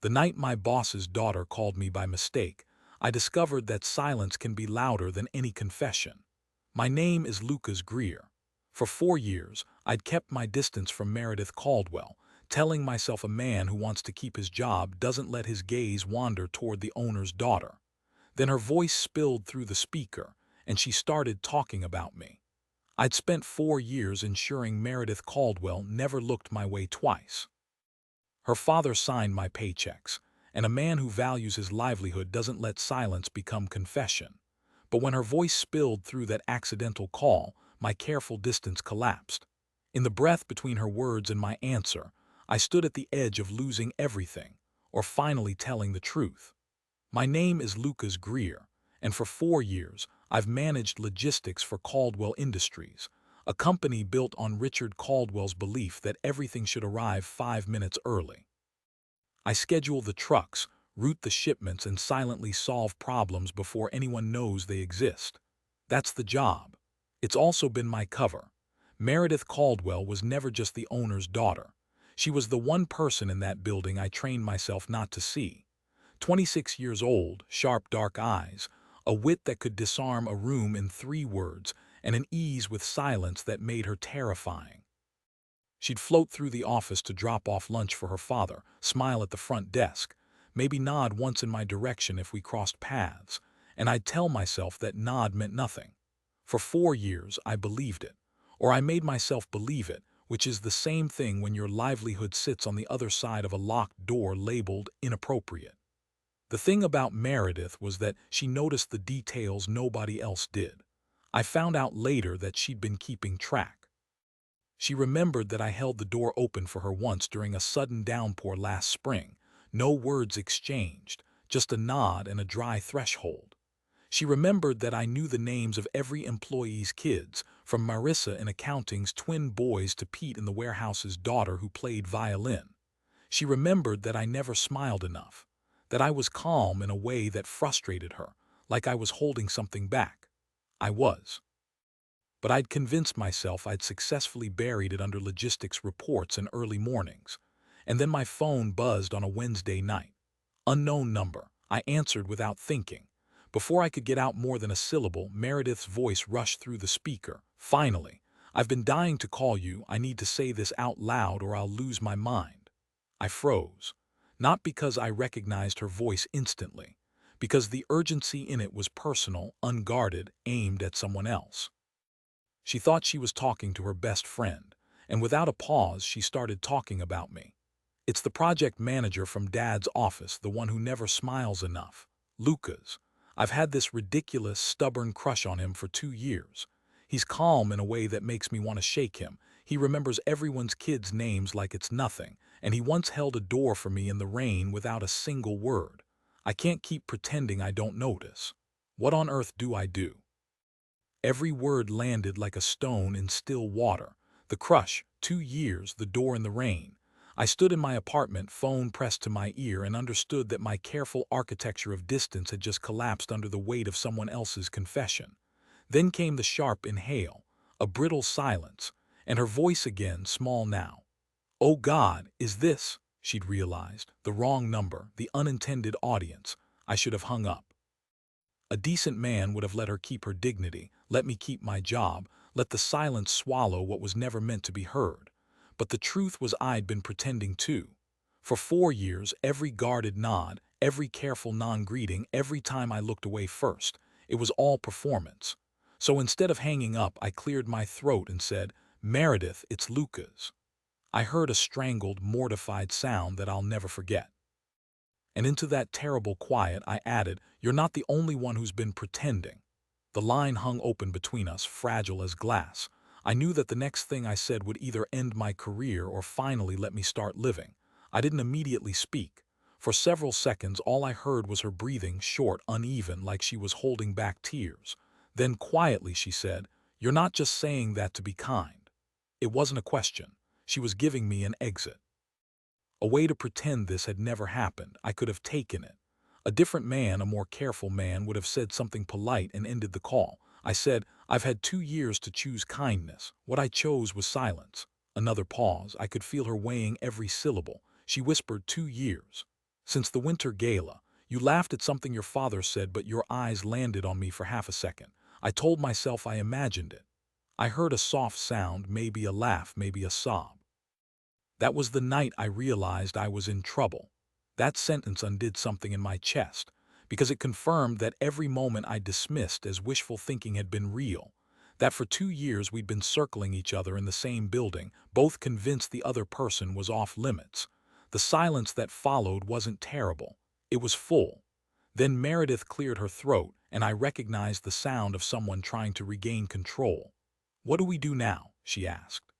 The night my boss's daughter called me by mistake, I discovered that silence can be louder than any confession. My name is Lucas Greer. For 4 years, I'd kept my distance from Meredith Caldwell, telling myself a man who wants to keep his job doesn't let his gaze wander toward the owner's daughter. Then her voice spilled through the speaker, and she started talking about me. I'd spent 4 years ensuring Meredith Caldwell never looked my way twice. Her father signed my paychecks, and a man who values his livelihood doesn't let silence become confession. But when her voice spilled through that accidental call, my careful distance collapsed. In the breath between her words and my answer, I stood at the edge of losing everything, or finally telling the truth. My name is Lucas Greer, and for 4 years, I've managed logistics for Caldwell Industries, a company built on Richard Caldwell's belief that everything should arrive 5 minutes early. I schedule the trucks, route the shipments, and silently solve problems before anyone knows they exist. That's the job. It's also been my cover. Meredith Caldwell was never just the owner's daughter. She was the one person in that building I trained myself not to see. 26 years old, sharp dark eyes, a wit that could disarm a room in 3 words, and an ease with silence that made her terrifying. She'd float through the office to drop off lunch for her father, smile at the front desk, maybe nod once in my direction if we crossed paths, and I'd tell myself that nod meant nothing. For 4 years, I believed it, or I made myself believe it, which is the same thing when your livelihood sits on the other side of a locked door labeled inappropriate. The thing about Meredith was that she noticed the details nobody else did. I found out later that she'd been keeping track. She remembered that I held the door open for her once during a sudden downpour last spring. No words exchanged, just a nod and a dry threshold. She remembered that I knew the names of every employee's kids, from Marissa in accounting's twin boys to Pete in the warehouse's daughter who played violin. She remembered that I never smiled enough, that I was calm in a way that frustrated her, like I was holding something back. I was. But I'd convinced myself I'd successfully buried it under logistics reports and early mornings. And then my phone buzzed on a Wednesday night. Unknown number. I answered without thinking. Before I could get out more than a syllable, Meredith's voice rushed through the speaker. Finally, I've been dying to call you. I need to say this out loud or I'll lose my mind. I froze. Not because I recognized her voice instantly, because the urgency in it was personal, unguarded, aimed at someone else. She thought she was talking to her best friend, and without a pause she started talking about me. It's the project manager from Dad's office, the one who never smiles enough. Lucas. I've had this ridiculous, stubborn crush on him for 2 years. He's calm in a way that makes me want to shake him. He remembers everyone's kids' names like it's nothing, and he once held a door for me in the rain without a single word. I can't keep pretending I don't notice. What on earth do I do? Every word landed like a stone in still water. The crush, 2 years, the door in the rain. I stood in my apartment, phone pressed to my ear, and understood that my careful architecture of distance had just collapsed under the weight of someone else's confession. Then came the sharp inhale, a brittle silence, and her voice again, small now. Oh God, is this, she'd realized, the wrong number, the unintended audience. I should have hung up. A decent man would have let her keep her dignity, let me keep my job, let the silence swallow what was never meant to be heard. But the truth was I'd been pretending too. For 4 years, every guarded nod, every careful non-greeting, every time I looked away first, it was all performance. So instead of hanging up, I cleared my throat and said, Meredith, it's Lucas. I heard a strangled, mortified sound that I'll never forget. And into that terrible quiet I added, you're not the only one who's been pretending. The line hung open between us, fragile as glass. I knew that the next thing I said would either end my career or finally let me start living. I didn't immediately speak. For several seconds, all I heard was her breathing, short, uneven, like she was holding back tears. Then quietly she said, you're not just saying that to be kind. It wasn't a question. She was giving me an exit. A way to pretend this had never happened. I could have taken it. A different man, a more careful man, would have said something polite and ended the call. I said, I've had 2 years to choose kindness. What I chose was silence. Another pause. I could feel her weighing every syllable. She whispered, 2 years. Since the winter gala, you laughed at something your father said, but your eyes landed on me for half a second. I told myself I imagined it. I heard a soft sound, maybe a laugh, maybe a sob. That was the night I realized I was in trouble. That sentence undid something in my chest, because it confirmed that every moment I dismissed as wishful thinking had been real, that for 2 years we'd been circling each other in the same building, both convinced the other person was off limits. The silence that followed wasn't terrible. It was full. Then Meredith cleared her throat, and I recognized the sound of someone trying to regain control. "What do we do now?" she asked.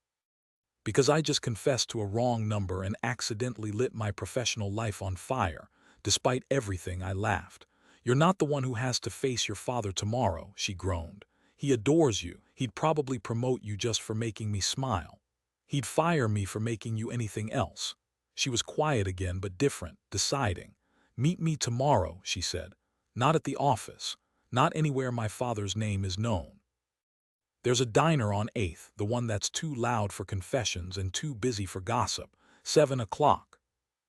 Because I just confessed to a wrong number and accidentally lit my professional life on fire. Despite everything, I laughed. "You're not the one who has to face your father tomorrow," she groaned. "He adores you. He'd probably promote you just for making me smile. He'd fire me for making you anything else." She was quiet again, but different, deciding. "Meet me tomorrow," she said. "Not at the office. Not anywhere my father's name is known. There's a diner on 8th, the one that's too loud for confessions and too busy for gossip. 7 o'clock.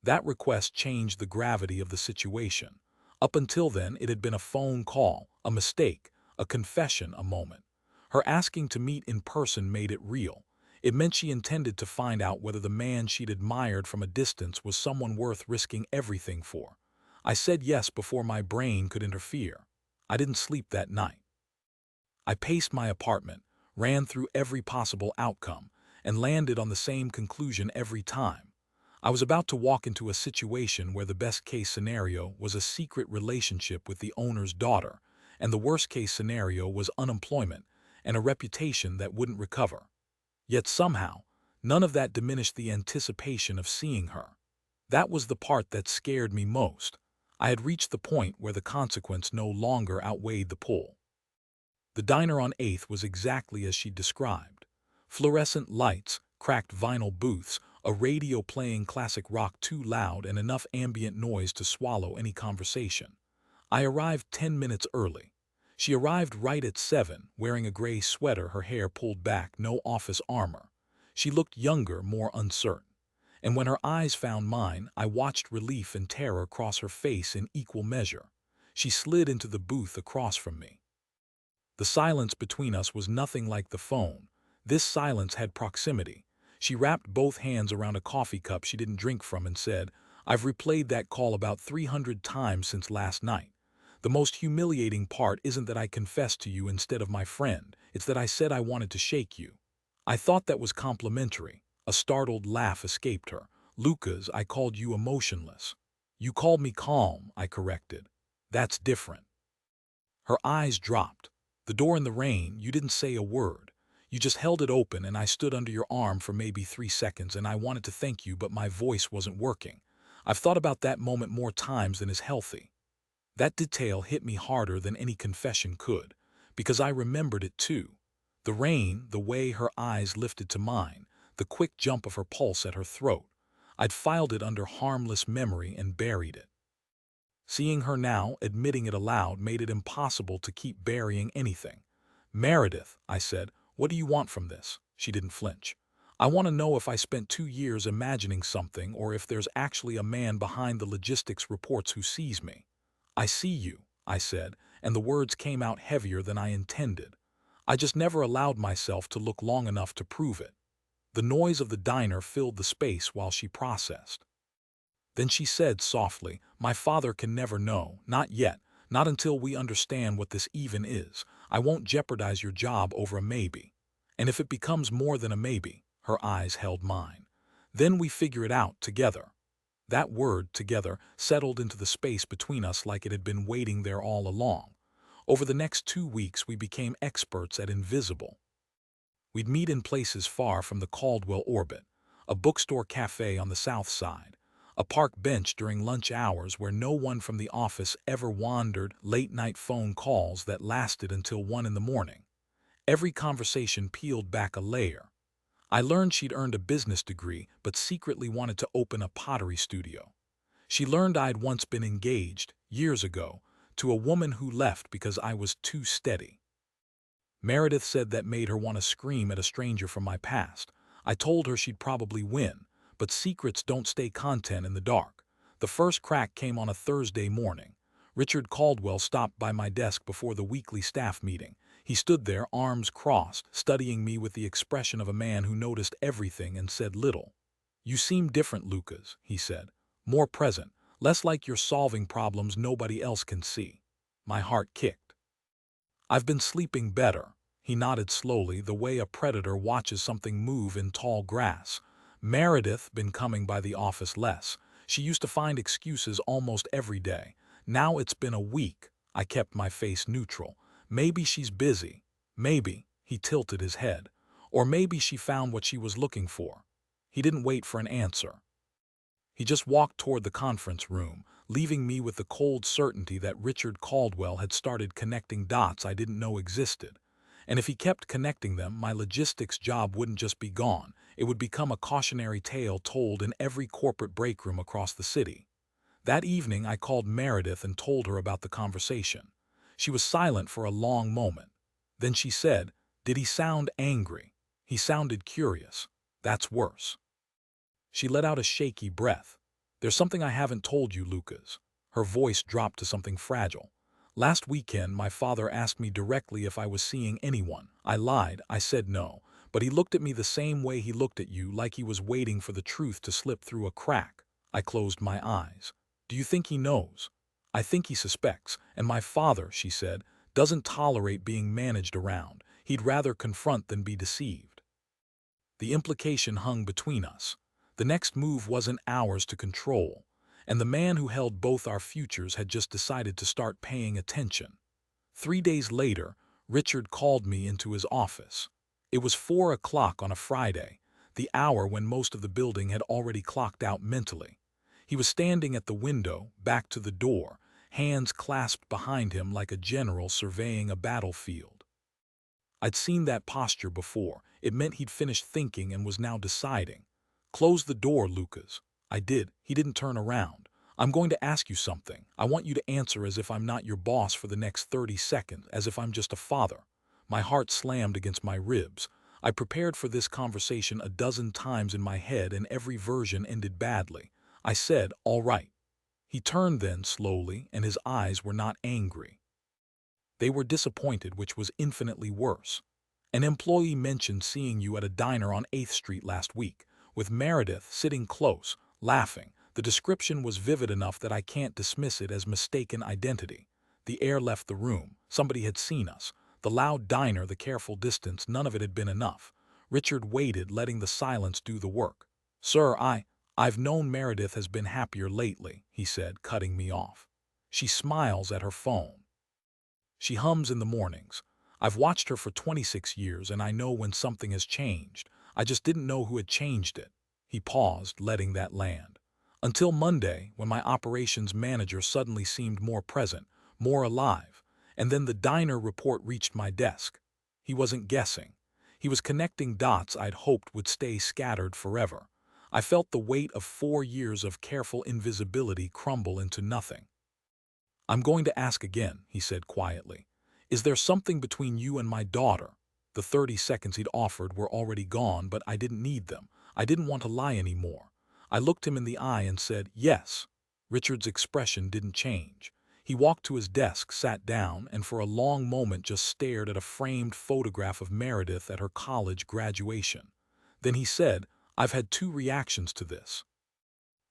That request changed the gravity of the situation. Up until then, it had been a phone call, a mistake, a confession, a moment. Her asking to meet in person made it real. It meant she intended to find out whether the man she'd admired from a distance was someone worth risking everything for. I said yes before my brain could interfere. I didn't sleep that night. I paced my apartment, ran through every possible outcome, and landed on the same conclusion every time. I was about to walk into a situation where the best-case scenario was a secret relationship with the owner's daughter, and the worst-case scenario was unemployment and a reputation that wouldn't recover. Yet somehow, none of that diminished the anticipation of seeing her. That was the part that scared me most. I had reached the point where the consequence no longer outweighed the pull. The diner on 8th was exactly as she described. Fluorescent lights, cracked vinyl booths, a radio playing classic rock too loud, and enough ambient noise to swallow any conversation. I arrived 10 minutes early. She arrived right at 7, wearing a gray sweater, her hair pulled back, no office armor. She looked younger, more uncertain. And when her eyes found mine, I watched relief and terror cross her face in equal measure. She slid into the booth across from me. The silence between us was nothing like the phone. This silence had proximity. She wrapped both hands around a coffee cup she didn't drink from and said, "I've replayed that call about 300 times since last night. The most humiliating part isn't that I confessed to you instead of my friend. It's that I said I wanted to shake you." I thought that was complimentary. A startled laugh escaped her. "Lucas, I called you emotionless." "You called me calm," I corrected. "That's different." Her eyes dropped. "The door in the rain, you didn't say a word. You just held it open and I stood under your arm for maybe 3 seconds and I wanted to thank you, but my voice wasn't working. I've thought about that moment more times than is healthy." That detail hit me harder than any confession could, because I remembered it too. The rain, the way her eyes lifted to mine, the quick jump of her pulse at her throat. I'd filed it under harmless memory and buried it. Seeing her now, admitting it aloud, made it impossible to keep burying anything. "Meredith," I said, "what do you want from this?" She didn't flinch. "I want to know if I spent 2 years imagining something or if there's actually a man behind the logistics reports who sees me." "I see you," I said, and the words came out heavier than I intended. I just never allowed myself to look long enough to prove it. The noise of the diner filled the space while she processed. Then she said softly, "My father can never know, not yet, not until we understand what this even is. I won't jeopardize your job over a maybe. And if it becomes more than a maybe," her eyes held mine, "then we figure it out together." That word, together, settled into the space between us like it had been waiting there all along. Over the next 2 weeks, we became experts at invisible. We'd meet in places far from the Caldwell orbit, a bookstore cafe on the south side, a park bench during lunch hours where no one from the office ever wandered, late-night phone calls that lasted until 1 in the morning. Every conversation peeled back a layer. I learned she'd earned a business degree but secretly wanted to open a pottery studio. She learned I'd once been engaged, years ago, to a woman who left because I was too steady. Meredith said that made her want to scream at a stranger from my past. I told her she'd probably win, but secrets don't stay content in the dark. The first crack came on a Thursday morning. Richard Caldwell stopped by my desk before the weekly staff meeting. He stood there, arms crossed, studying me with the expression of a man who noticed everything and said little. "You seem different, Lucas," he said. "More present, less like you're solving problems nobody else can see." My heart kicked. "I've been sleeping better." He nodded slowly, the way a predator watches something move in tall grass. "Meredith been coming by the office less. She used to find excuses almost every day. Now it's been a week." I kept my face neutral. "Maybe she's busy. Maybe," he tilted his head, "or maybe she found what she was looking for." He didn't wait for an answer. He just walked toward the conference room, leaving me with the cold certainty that Richard Caldwell had started connecting dots I didn't know existed. And if he kept connecting them, my logistics job wouldn't just be gone, it would become a cautionary tale told in every corporate break room across the city. That evening I called Meredith and told her about the conversation. She was silent for a long moment. Then she said, "Did he sound angry?" "He sounded curious." "That's worse." She let out a shaky breath. "There's something I haven't told you, Lucas." Her voice dropped to something fragile. "Last weekend, my father asked me directly if I was seeing anyone. I lied, I said no. But he looked at me the same way he looked at you, like he was waiting for the truth to slip through a crack." I closed my eyes. "Do you think he knows?" "I think he suspects. And my father," she said, "doesn't tolerate being managed around. He'd rather confront than be deceived." The implication hung between us. The next move wasn't ours to control, and the man who held both our futures had just decided to start paying attention. 3 days later, Richard called me into his office. It was 4 o'clock on a Friday, the hour when most of the building had already clocked out mentally. He was standing at the window, back to the door, hands clasped behind him like a general surveying a battlefield. I'd seen that posture before. It meant he'd finished thinking and was now deciding. "Close the door, Lucas." I did. He didn't turn around. "I'm going to ask you something. I want you to answer as if I'm not your boss for the next 30 seconds, as if I'm just a father." My heart slammed against my ribs. I prepared for this conversation a dozen times in my head, and every version ended badly. I said, "All right." He turned then, slowly, and his eyes were not angry. They were disappointed, which was infinitely worse. "An employee mentioned seeing you at a diner on 8th Street last week, with Meredith sitting close, laughing. The description was vivid enough that I can't dismiss it as mistaken identity." The air left the room. Somebody had seen us. The loud diner, the careful distance, none of it had been enough. Richard waited, letting the silence do the work. "Sir, I've known Meredith has been happier lately," he said, cutting me off. "She smiles at her phone. She hums in the mornings. I've watched her for 26 years, and I know when something has changed. I just didn't know who had changed it." He paused, letting that land. "Until Monday, when my operations manager suddenly seemed more present, more alive. And then the diner report reached my desk." He wasn't guessing. He was connecting dots I'd hoped would stay scattered forever. I felt the weight of 4 years of careful invisibility crumble into nothing. "I'm going to ask again," he said quietly. "Is there something between you and my daughter?" The 30 seconds he'd offered were already gone, but I didn't need them. I didn't want to lie anymore. I looked him in the eye and said, "Yes." Richard's expression didn't change. He walked to his desk, sat down, and for a long moment just stared at a framed photograph of Meredith at her college graduation. Then he said, "I've had 2 reactions to this.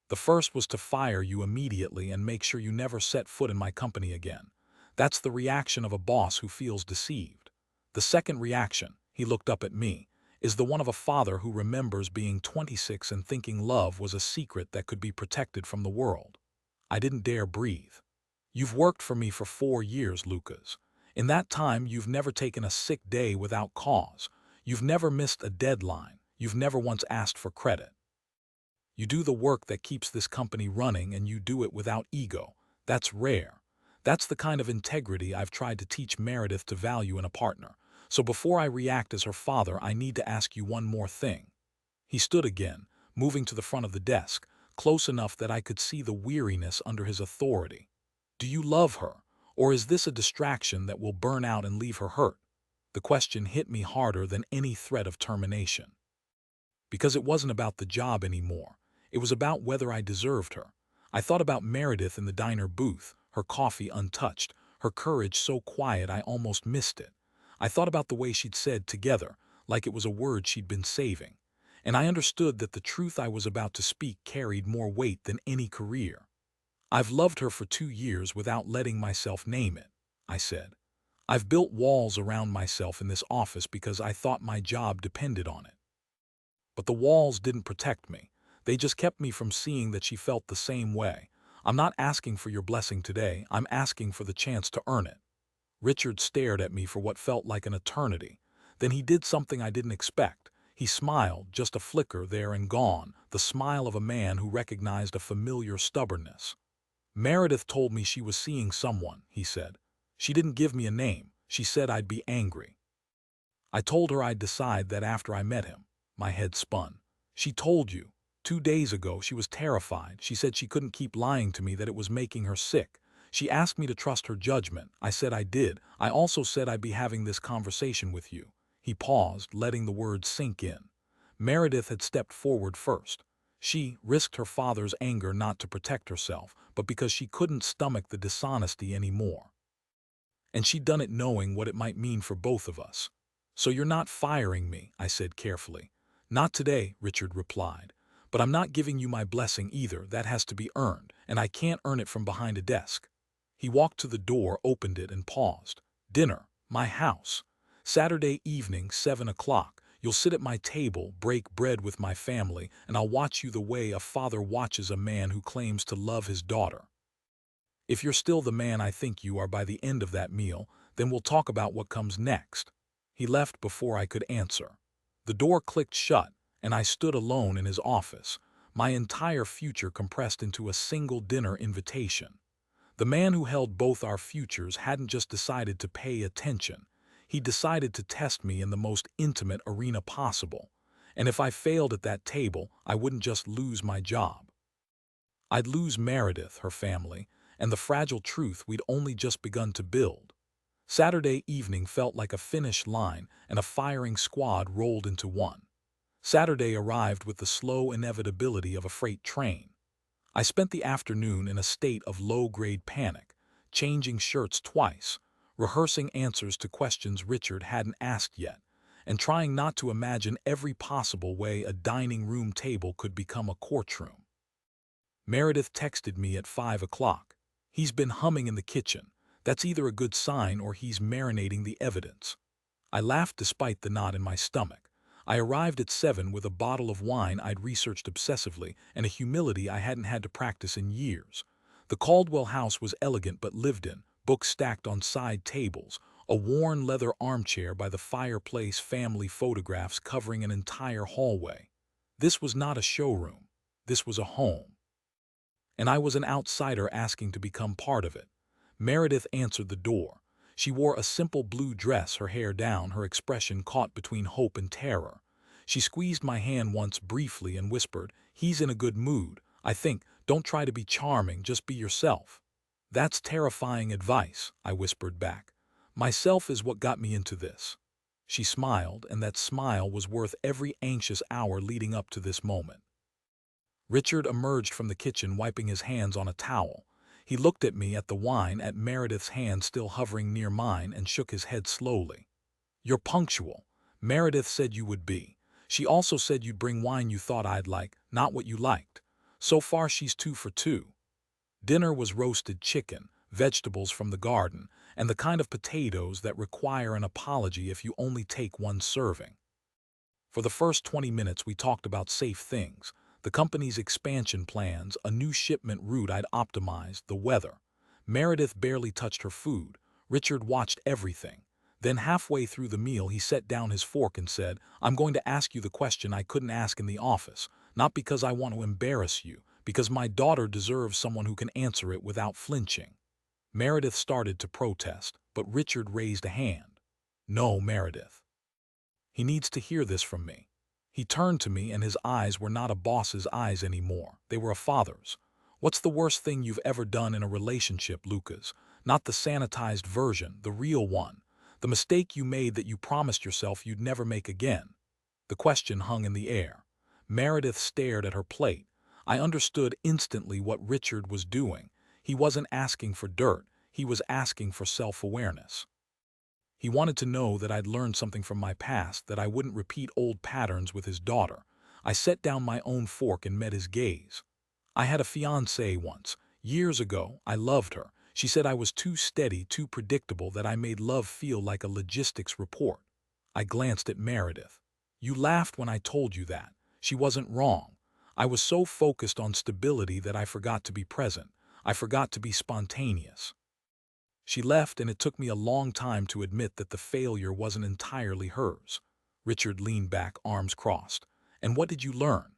The first was to fire you immediately and make sure you never set foot in my company again. That's the reaction of a boss who feels deceived. The second reaction," he looked up at me, "is the one of a father who remembers being 26 and thinking love was a secret that could be protected from the world." I didn't dare breathe. "You've worked for me for 4 years, Lucas. In that time, you've never taken a sick day without cause. You've never missed a deadline. You've never once asked for credit. You do the work that keeps this company running, and you do it without ego. That's rare. That's the kind of integrity I've tried to teach Meredith to value in a partner. So before I react as her father, I need to ask you one more thing." He stood again, moving to the front of the desk, close enough that I could see the weariness under his authority. "Do you love her, or is this a distraction that will burn out and leave her hurt?" The question hit me harder than any threat of termination. Because it wasn't about the job anymore. It was about whether I deserved her. I thought about Meredith in the diner booth, her coffee untouched, her courage so quiet I almost missed it. I thought about the way she'd said "together," like it was a word she'd been saving. And I understood that the truth I was about to speak carried more weight than any career. "I've loved her for 2 years without letting myself name it," I said. "I've built walls around myself in this office because I thought my job depended on it. But the walls didn't protect me. They just kept me from seeing that she felt the same way. I'm not asking for your blessing today, I'm asking for the chance to earn it." Richard stared at me for what felt like an eternity. Then he did something I didn't expect. He smiled, just a flicker there and gone, the smile of a man who recognized a familiar stubbornness. "Meredith told me she was seeing someone," he said. "She didn't give me a name. She said I'd be angry. I told her I'd decide that after I met him." My head spun. "She told you? 2 days ago she was terrified. She said she couldn't keep lying to me, that it was making her sick. She asked me to trust her judgment. I said I did. I also said I'd be having this conversation with you." He paused, letting the words sink in. Meredith had stepped forward first. She risked her father's anger not to protect herself, but because she couldn't stomach the dishonesty anymore. And she'd done it knowing what it might mean for both of us. "So you're not firing me," I said carefully. "Not today," Richard replied. "But I'm not giving you my blessing either. That has to be earned, and I can't earn it from behind a desk." He walked to the door, opened it, and paused. "Dinner. My house. Saturday evening, 7 o'clock. You'll sit at my table, break bread with my family, and I'll watch you the way a father watches a man who claims to love his daughter. If you're still the man I think you are by the end of that meal, then we'll talk about what comes next." He left before I could answer. The door clicked shut, and I stood alone in his office, my entire future compressed into a single dinner invitation. The man who held both our futures hadn't just decided to pay attention. He decided to test me in the most intimate arena possible. And if I failed at that table, I wouldn't just lose my job. I'd lose Meredith, her family, and the fragile truth we'd only just begun to build. Saturday evening felt like a finish line, and a firing squad rolled into one. Saturday arrived with the slow inevitability of a freight train. I spent the afternoon in a state of low-grade panic, changing shirts twice, rehearsing answers to questions Richard hadn't asked yet, and trying not to imagine every possible way a dining room table could become a courtroom. Meredith texted me at 5 o'clock. "He's been humming in the kitchen. That's either a good sign or he's marinating the evidence." I laughed despite the knot in my stomach. I arrived at 7 with a bottle of wine I'd researched obsessively and a humility I hadn't had to practice in years. The Caldwell house was elegant but lived in, books stacked on side tables, a worn leather armchair by the fireplace, family photographs covering an entire hallway. This was not a showroom. This was a home. And I was an outsider asking to become part of it. Meredith answered the door. She wore a simple blue dress, her hair down, her expression caught between hope and terror. She squeezed my hand once briefly and whispered, "He's in a good mood, I think. Don't try to be charming, just be yourself." "That's terrifying advice," I whispered back. "Myself is what got me into this." She smiled, and that smile was worth every anxious hour leading up to this moment. Richard emerged from the kitchen, wiping his hands on a towel. He looked at me, at the wine, at Meredith's hand still hovering near mine, and shook his head slowly. "You're punctual. Meredith said you would be. She also said you'd bring wine you thought I'd like, not what you liked. So far she's 2 for 2. Dinner was roasted chicken, vegetables from the garden, and the kind of potatoes that require an apology if you only take one serving. For the first 20 minutes we talked about safe things, the company's expansion plans, a new shipment route I'd optimized, the weather. Meredith barely touched her food. Richard watched everything. Then halfway through the meal he set down his fork and said, "I'm going to ask you the question I couldn't ask in the office, not because I want to embarrass you, because my daughter deserves someone who can answer it without flinching." Meredith started to protest, but Richard raised a hand. "No, Meredith. He needs to hear this from me." He turned to me, and his eyes were not a boss's eyes anymore. They were a father's. "What's the worst thing you've ever done in a relationship, Lucas? Not the sanitized version, the real one. The mistake you made that you promised yourself you'd never make again." The question hung in the air. Meredith stared at her plate. I understood instantly what Richard was doing. He wasn't asking for dirt, he was asking for self-awareness. He wanted to know that I'd learned something from my past, that I wouldn't repeat old patterns with his daughter. I set down my own fork and met his gaze. I had a fiancée once. Years ago, I loved her. She said I was too steady, too predictable, that I made love feel like a logistics report. I glanced at Meredith. You laughed when I told you that. She wasn't wrong. I was so focused on stability that I forgot to be present. I forgot to be spontaneous. She left, and it took me a long time to admit that the failure wasn't entirely hers. Richard leaned back, arms crossed. And what did you learn?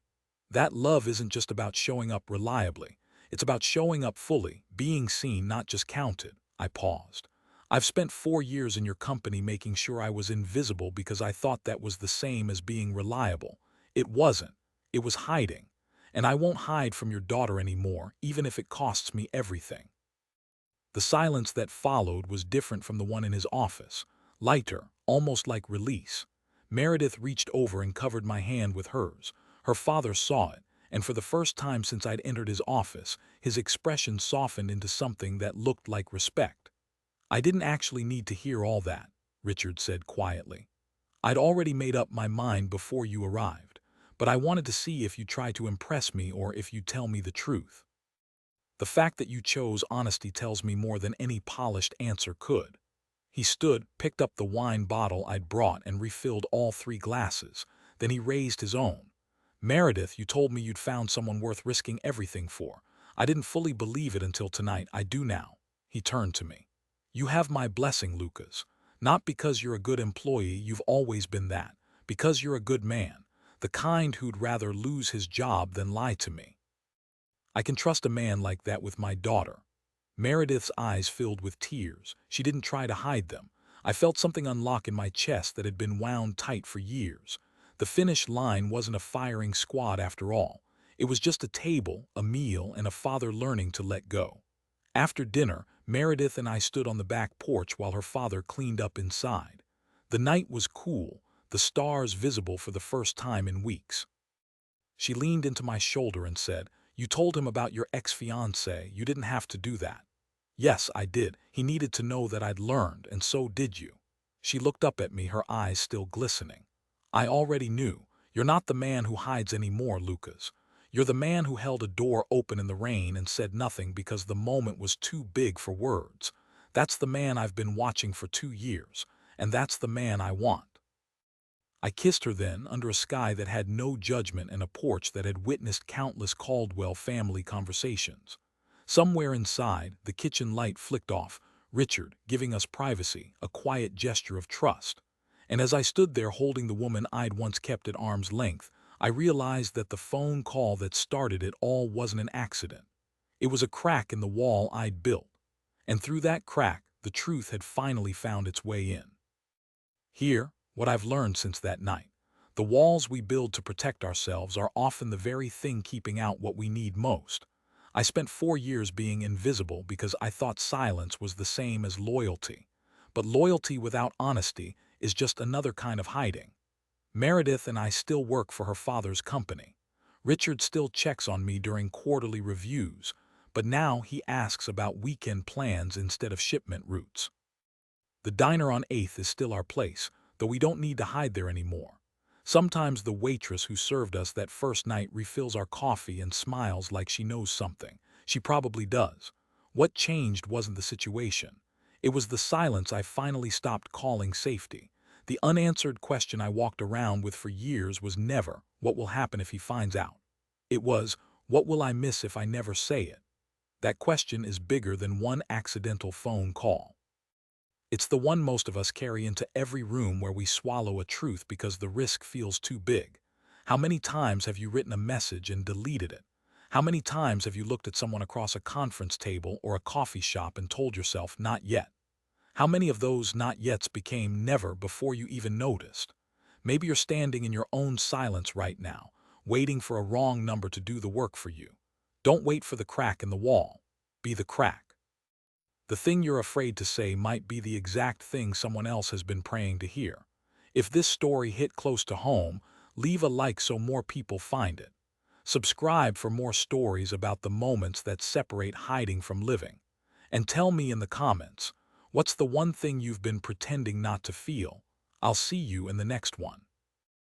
That love isn't just about showing up reliably. It's about showing up fully, being seen, not just counted. I paused. I've spent 4 years in your company making sure I was invisible because I thought that was the same as being reliable. It wasn't. It was hiding. And I won't hide from your daughter anymore, even if it costs me everything. The silence that followed was different from the one in his office, lighter, almost like release. Meredith reached over and covered my hand with hers. Her father saw it, and for the first time since I'd entered his office, his expression softened into something that looked like respect. I didn't actually need to hear all that, Richard said quietly. I'd already made up my mind before you arrived, but I wanted to see if you'd try to impress me or if you'd tell me the truth. The fact that you chose honesty tells me more than any polished answer could. He stood, picked up the wine bottle I'd brought, and refilled all 3 glasses. Then he raised his own. Meredith, you told me you'd found someone worth risking everything for. I didn't fully believe it until tonight. I do now. He turned to me. You have my blessing, Lucas. Not because you're a good employee, you've always been that. Because you're a good man. The kind who'd rather lose his job than lie to me. I can trust a man like that with my daughter. Meredith's eyes filled with tears. She didn't try to hide them. I felt something unlock in my chest that had been wound tight for years. The finish line wasn't a firing squad after all. It was just a table, a meal, and a father learning to let go. After dinner, Meredith and I stood on the back porch while her father cleaned up inside. The night was cool, the stars visible for the first time in weeks. She leaned into my shoulder and said, You told him about your ex-fiancé. You didn't have to do that. Yes, I did. He needed to know that I'd learned, and so did you. She looked up at me, her eyes still glistening. I already knew. You're not the man who hides anymore, Lucas. You're the man who held a door open in the rain and said nothing because the moment was too big for words. That's the man I've been watching for 2 years, and that's the man I want. I kissed her then, under a sky that had no judgment and a porch that had witnessed countless Caldwell family conversations. Somewhere inside, the kitchen light flicked off, Richard giving us privacy, a quiet gesture of trust. And as I stood there holding the woman I'd once kept at arm's length, I realized that the phone call that started it all wasn't an accident. It was a crack in the wall I'd built. And through that crack, the truth had finally found its way in. Here, what I've learned since that night. The walls we build to protect ourselves are often the very thing keeping out what we need most. I spent 4 years being invisible because I thought silence was the same as loyalty. But loyalty without honesty is just another kind of hiding. Meredith and I still work for her father's company. Richard still checks on me during quarterly reviews, but now he asks about weekend plans instead of shipment routes. The diner on 8th is still our place, though we don't need to hide there anymore. Sometimes the waitress who served us that first night refills our coffee and smiles like she knows something. She probably does. What changed wasn't the situation. It was the silence I finally stopped calling safety. The unanswered question I walked around with for years was never, what will happen if he finds out? It was, what will I miss if I never say it? That question is bigger than one accidental phone call. It's the one most of us carry into every room where we swallow a truth because the risk feels too big. How many times have you written a message and deleted it? How many times have you looked at someone across a conference table or a coffee shop and told yourself, not yet? How many of those not yets became never before you even noticed? Maybe you're standing in your own silence right now, waiting for a wrong number to do the work for you. Don't wait for the crack in the wall. Be the crack. The thing you're afraid to say might be the exact thing someone else has been praying to hear. If this story hit close to home, leave a like so more people find it. Subscribe for more stories about the moments that separate hiding from living. And tell me in the comments, what's the one thing you've been pretending not to feel? I'll see you in the next one.